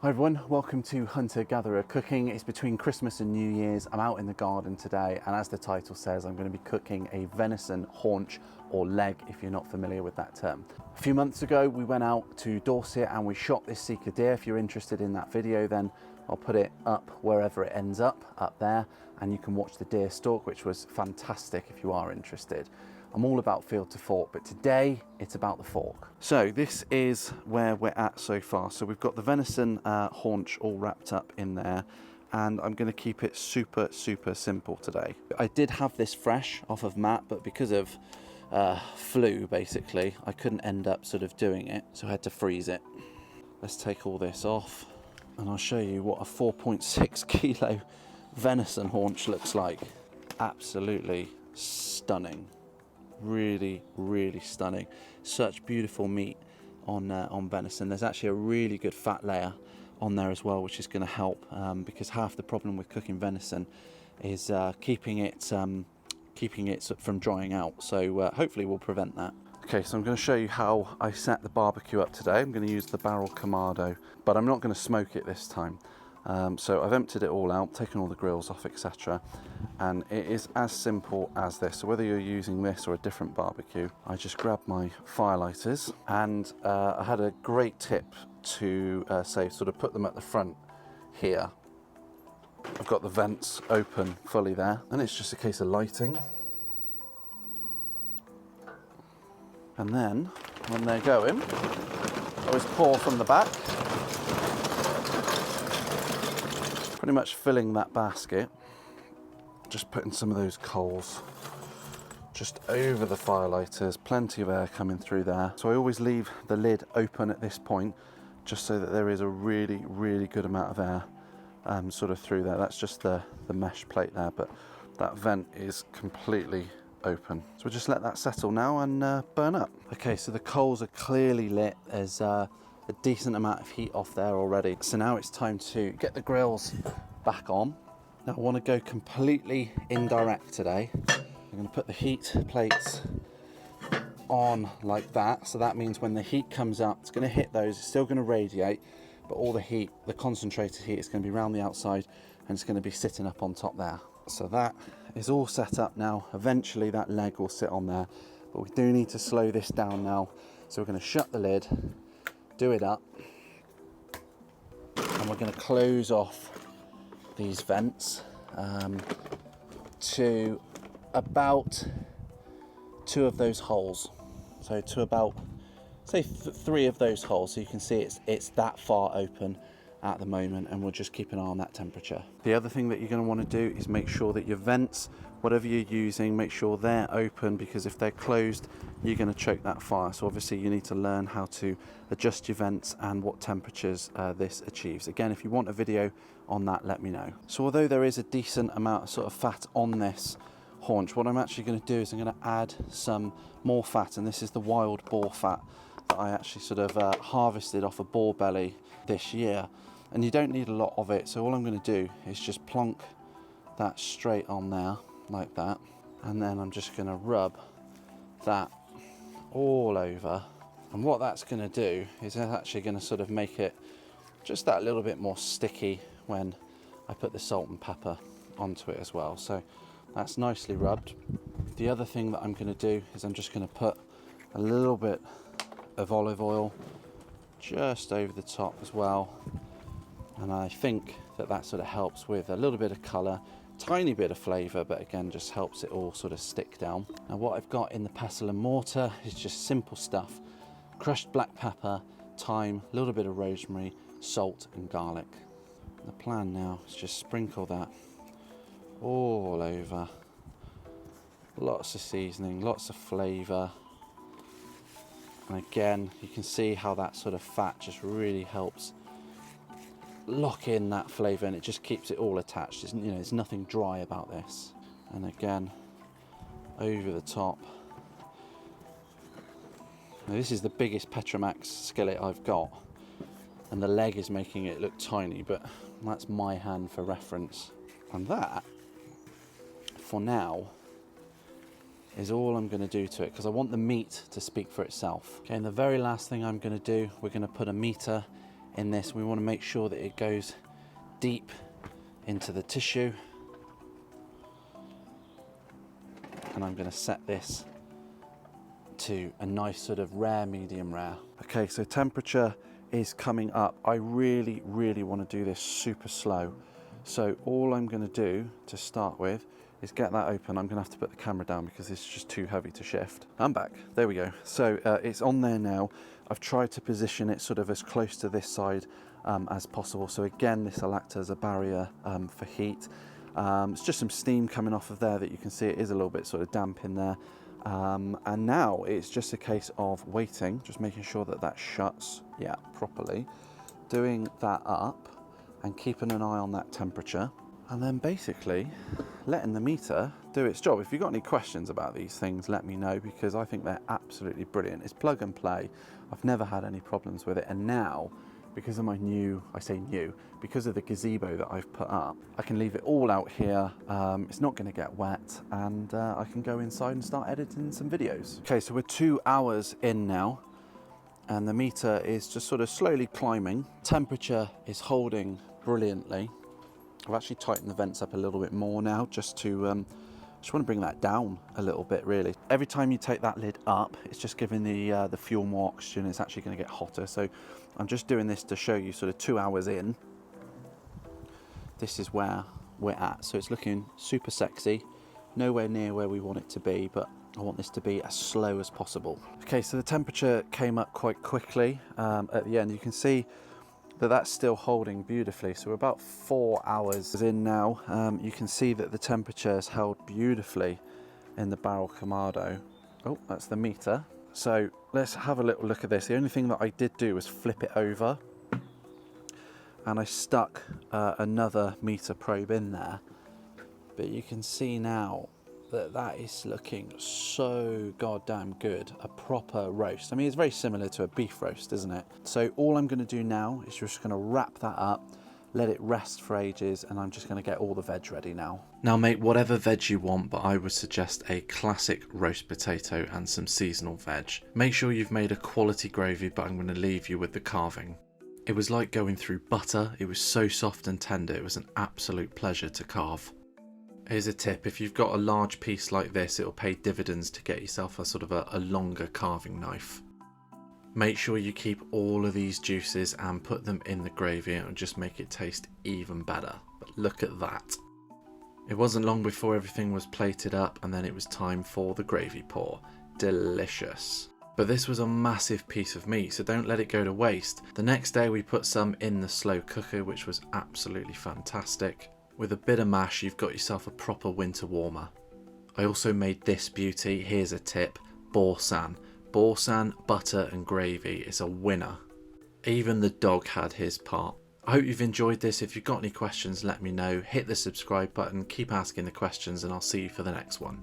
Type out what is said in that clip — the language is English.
Hi everyone, welcome to Hunter Gatherer Cooking. It's between Christmas and New Year's. I'm out in the garden today, and as the title says, I'm going to be cooking a venison haunch, or leg if you're not familiar with that term. A few months ago we went out to Dorset and we shot this Sika deer. If you're interested in that video, then I'll put it up wherever it ends up there, and you can watch the deer stalk, which was fantastic if you are interested. I'm all about field to fork, but today it's about the fork. So this is where we're at so far. So we've got the venison haunch all wrapped up in there, and I'm going to keep it super simple today. I did have this fresh off of Matt, but because of flu basically, I couldn't end up sort of doing it, so I had to freeze it. Let's take all this off and I'll show you what a 4.6 kilo venison haunch looks like. Absolutely stunning. Really stunning. Such beautiful meat on venison. There's actually a really good fat layer on there as well, which is going to help because half the problem with cooking venison is keeping it from drying out. So hopefully we'll prevent that. Okay, so I'm going to show you how I set the barbecue up today. I'm going to use the barrel Kamado, but I'm not going to smoke it this time. So I've emptied it all out, taken all the grills off, etc. And it is as simple as this. So whether you're using this or a different barbecue, I just grabbed my fire lighters, and I had a great tip to say sort of put them at the front here. I've got the vents open fully there, and it's just a case of lighting. And then when they're going, I always pour from the back, pretty much filling that basket, just putting some of those coals just over the fire lighters, plenty of air coming through there. So I always leave the lid open at this point, just so that there is a really good amount of air sort of through there. That's just the mesh plate there, but that vent is completely open. So we'll just let that settle now and burn up. Okay, so the coals are clearly lit. There's a decent amount of heat off there already. So now it's time to get the grills back on. Now I want to go completely indirect today. I'm going to put the heat plates on like that. So that means when the heat comes up, it's going to hit those. It's still going to radiate, but all the heat, the concentrated heat, is going to be around the outside, and it's going to be sitting up on top there. So that is all set up now. Eventually that leg will sit on there, but we do need to slow this down now. So we're going to shut the lid, do it up, and we're going to close off these vents to about 2 of those holes. So to about, say 3 of those holes. So you can see it's that far open at the moment, and we'll just keep an eye on that temperature. The other thing that you're going to want to do is make sure that your vents, whatever you're using, make sure they're open, because if they're closed, you're going to choke that fire. So obviously you need to learn how to adjust your vents and what temperatures this achieves. Again, if you want a video on that, let me know. So although there is a decent amount of sort of fat on this haunch, what I'm actually going to do is I'm going to add some more fat, and this is the wild boar fat that I actually sort of harvested off a boar belly this year. And you don't need a lot of it, so all I'm going to do is just plonk that straight on there like that, and then I'm just going to rub that all over. And what that's going to do is it's actually going to sort of make it just that little bit more sticky when I put the salt and pepper onto it as well. So that's nicely rubbed. The other thing that I'm going to do is I'm just going to put a little bit of olive oil just over the top as well. And I think that sort of helps with a little bit of colour, tiny bit of flavour, but again just helps it all sort of stick down. Now what I've got in the pestle and mortar is just simple stuff: crushed black pepper, thyme, a little bit of rosemary, salt and garlic. The plan now is just sprinkle that all over. Lots of seasoning, lots of flavour. And again, you can see how that sort of fat just really helps lock in that flavour, and it just keeps it all attached. It's, there's nothing dry about this. And again, over the top. Now this is the biggest Petromax skillet I've got, and the leg is making it look tiny, but that's my hand for reference. And that, for now, is all I'm going to do to it, because I want the meat to speak for itself. Okay, and the very last thing I'm going to do, we're going to put a meter in this. We want to make sure that it goes deep into the tissue. And I'm going to set this to a nice sort of rare, medium rare. Okay, so temperature is coming up. I really want to do this super slow. So all I'm going to do to start with is get that open. I'm going to have to put the camera down because this is just too heavy to shift. I'm back. There we go. So it's on there now. I've tried to position it sort of as close to this side as possible. So again, this will act as a barrier for heat. It's just some steam coming off of there that you can see. It is a little bit sort of damp in there. And now it's just a case of waiting, just making sure that that shuts, yeah, properly. Doing that up and keeping an eye on that temperature. And then basically letting the meter do its job. If you've got any questions about these things, let me know, because I think they're absolutely brilliant. It's plug and play. I've never had any problems with it. And now, because of my new, I say new, because of the gazebo that I've put up, I can leave it all out here. It's not going to get wet, and I can go inside and start editing some videos. Okay, so we're 2 hours in now, and the meter is just sort of slowly climbing. Temperature is holding brilliantly. I've actually tightened the vents up a little bit more now, just to just want to bring that down a little bit, really. Every time you take that lid up, it's just giving the fuel more oxygen. It's actually going to get hotter. So I'm just doing this to show you sort of 2 hours in. This is where we're at. So it's looking super sexy, nowhere near where we want it to be, but I want this to be as slow as possible. Okay, so the temperature came up quite quickly at the end. You can see that that's still holding beautifully. So we're about 4 hours in now. You can see that the temperature is held beautifully in the barrel Kamado. Oh, that's the meter. So let's have a little look at this. The only thing that I did do was flip it over, and I stuck another meter probe in there. But you can see now that that is looking so goddamn good. A proper roast. I mean, it's very similar to a beef roast, isn't it? So all I'm going to do now is just going to wrap that up, let it rest for ages, and I'm just going to get all the veg ready now. Now make whatever veg you want, but I would suggest a classic roast potato and some seasonal veg. Make sure you've made a quality gravy, but I'm going to leave you with the carving. It was like going through butter. It was so soft and tender. It was an absolute pleasure to carve. Here's a tip: if you've got a large piece like this, it'll pay dividends to get yourself a sort of a longer carving knife. Make sure you keep all of these juices and put them in the gravy, and it'll just make it taste even better. But look at that. It wasn't long before everything was plated up, and then it was time for the gravy pour. Delicious. But this was a massive piece of meat, so don't let it go to waste. The next day we put some in the slow cooker, which was absolutely fantastic. With a bit of mash, you've got yourself a proper winter warmer. I also made this beauty. Here's a tip: boursin. Boursin, butter and gravy is a winner. Even the dog had his part. I hope you've enjoyed this. If you've got any questions, let me know. Hit the subscribe button, keep asking the questions, and I'll see you for the next one.